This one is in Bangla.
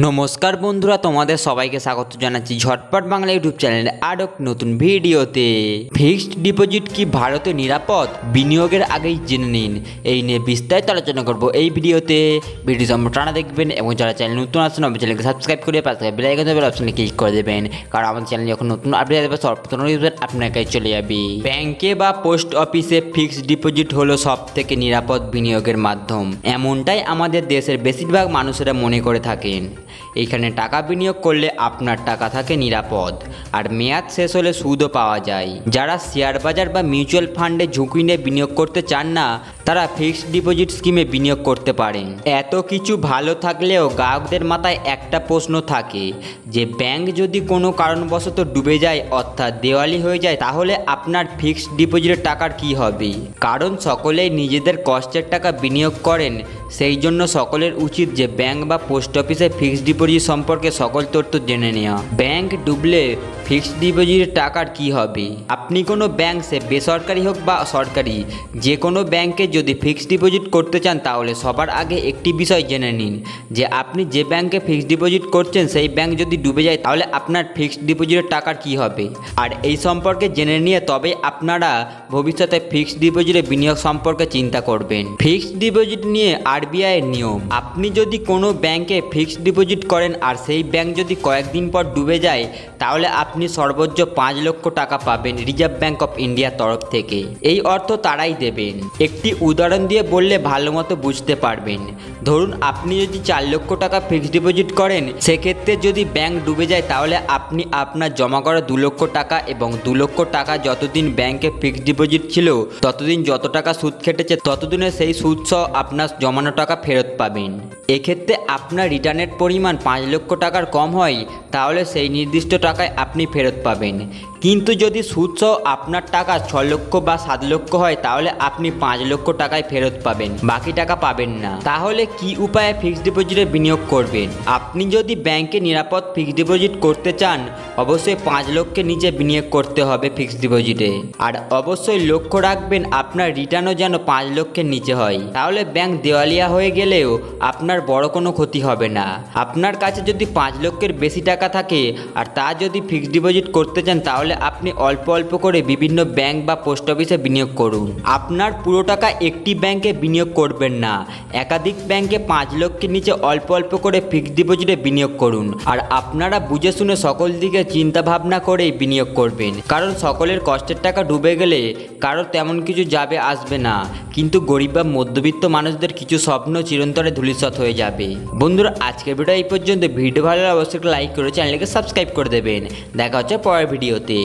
নমস্কার বন্ধুরা, তোমাদের সবাইকে স্বাগত জানাচ্ছি ঝটপট বাংলা ইউটিউব চ্যানেলে আরও নতুন ভিডিওতে। ফিক্সড ডিপোজিট কি ভারতে নিরাপদ? বিনিয়োগের আগেই জেনে নিন। এই নিয়ে বিস্তারিত আলোচনা করব এই ভিডিওতে। ভিডিও সম্পূর্ণ দেখবেন এবং যারা চ্যানেল নতুন আসছেন আমাদের চ্যানেলকে সাবস্ক্রাইব করে পাশে বেল আইকন অপশনে ক্লিক করে দেবেন, কারণ আমাদের চ্যানেলে যখন নতুন আপডেট দেবে সর্বপ্রথম আপনার কাছে চলে যাবে। ব্যাংকে বা পোস্ট অফিসে ফিক্সড ডিপোজিট হলো সব থেকে নিরাপদ বিনিয়োগের মাধ্যম, এমনটাই আমাদের দেশের বেশিরভাগ মানুষেরা মনে করে থাকেন। এখানে টাকা বিনিয়োগ করলে আপনার টাকা থাকে নিরাপদ, আর মেয়াদ শেষ হলে সুদও পাওয়া যায়। যারা শেয়ার বাজার বা মিউচুয়াল ফান্ডে ঝুঁকি নিয়ে বিনিয়োগ করতে চান না, তারা ফিক্সড ডিপোজিট স্কিমে বিনিয়োগ করতে পারেন। এত কিছু ভালো থাকলেও গ্রাহকদের মাথায় একটা প্রশ্ন থাকে যে ব্যাংক যদি কোনো কারণবশত ডুবে যায়, অর্থাৎ দেওয়ালি হয়ে যায়, তাহলে আপনার ফিক্সড ডিপোজিটের টাকার কি হবে? কারণ সকলেই নিজেদের কষ্টের টাকা বিনিয়োগ করেন, সেই জন্য সকলের উচিত যে ব্যাংক বা পোস্ট অফিসে ফিক্সড ডিপোজিট সম্পর্কে সকল তথ্য জেনে নেওয়া। ব্যাংক ডুবলে ফিক্সড ডিপোজিটের টাকার কি হবে? আপনি কোনো ব্যাংক, সে বেসরকারি হোক বা সরকারি, যে কোনো ব্যাংকে যদি ফিক্সড ডিপোজিট করতে চান, তাহলে সবার আগে একটি বিষয় জেনে নিন যে আপনি যে ব্যাংকে ফিক্সড ডিপোজিট করছেন সেই ব্যাংক যদি ডুবে যায়, তাহলে আপনার ফিক্সড ডিপোজিটের টাকার কি হবে। আর এই সম্পর্কে জেনে নিয়ে তবে আপনারা ভবিষ্যতে ফিক্সড ডিপোজিটে বিনিয়োগ সম্পর্কে চিন্তা করবেন। ফিক্সড ডিপোজিট নিয়ে আরবিআই এর নিয়ম: আপনি যদি কোনো ব্যাংকে ফিক্সড ডিপোজিট করেন আর সেই ব্যাংক যদি কয়েকদিন পর ডুবে যায়, তাহলে আপনি সর্বোচ্চ 5 লক্ষ টাকা পাবেন রিজার্ভ ব্যাংক অফ ইন্ডিয়ার তরফ থেকে। এই অর্থ তারাই দেবেন। একটি উদাহরণ দিয়ে বললে ভালো মতো বুঝতে পারবেন। ধরুন আপনি যদি 4 লক্ষ টাকা ফিক্সড ডিপোজিট করেন, সেক্ষেত্রে যদি ব্যাংক ডুবে যায়, তাহলে আপনি আপনার জমা করা 2 লক্ষ টাকা এবং 2 লক্ষ টাকা যতদিন ব্যাংকে ফিক্সড ডিপোজিট ছিল, ততদিন যত টাকা সুদ খেটেছে ততদিনে সেই সুদ সহ আপনার জমানো টাকা ফেরত পাবেন। এক্ষেত্রে আপনার রিটার্নের পরিমাণ 5 লক্ষ টাকার কম হয়, তাহলে সেই নির্দিষ্ট টাকায় আপনি ফেরত পাবেন। কিন্তু যদি সুদ সহ আপনার টাকা 6 লক্ষ বা 7 লক্ষ হয়, তাহলে আপনি 5 লক্ষ টাকায় ফেরত পাবেন, বাকি টাকা পাবেন না। তাহলে কি উপায়ে ফিক্সড ডিপোজিটে বিনিয়োগ করবেন? আপনি যদি ব্যাংকে নিরাপদ ফিক্সড ডিপোজিট করতে চান, অবশ্যই 5 লক্ষের নিচে বিনিয়োগ করতে হবে ফিক্সড ডিপোজিটে। আর অবশ্যই লক্ষ্য রাখবেন আপনার রিটার্নও যেন 5 লক্ষের নিচে হয়, তাহলে ব্যাংক দেওয়ালিয়া হয়ে গেলেও আপনার বড় কোনো ক্ষতি হবে না। আপনার কাছে যদি 5 লক্ষের বেশি টাকা থাকে আর তা যদি ফিক্সড ডিপোজিট করতে চান, তাহলে আপনি অল্প অল্প করে বিভিন্ন ব্যাংক বা পোস্ট অফিসে বিনিয়োগ করুন। আপনার পুরো টাকা একটি ব্যাংকে বিনিয়োগ করবেন না, একাধিক ব্যাংকে 5 লক্ষের নিচে অল্প অল্প করে ফিক্সড ডিপোজিটে বিনিয়োগ করুন। আর আপনারা বুঝে শুনে সকল দিকে চিন্তা ভাবনা করেই বিনিয়োগ করবেন, কারণ সকলের কষ্টের টাকা ডুবে গেলে কারোর তেমন কিছু যাবে আসবে না, কিন্তু গরিব বা মধ্যবিত্ত মানুষদের কিছু স্বপ্ন চিরন্তরে ধূলিসাৎ হয়ে যাবে। বন্ধুরা, আজকের ভিডিও এই পর্যন্ত। ভিডিও ভালো লাগলে অবশ্যই লাইক করে চ্যানেলকে সাবস্ক্রাইব করে দেবেন। দেখা হচ্ছে পরের ভিডিওতে।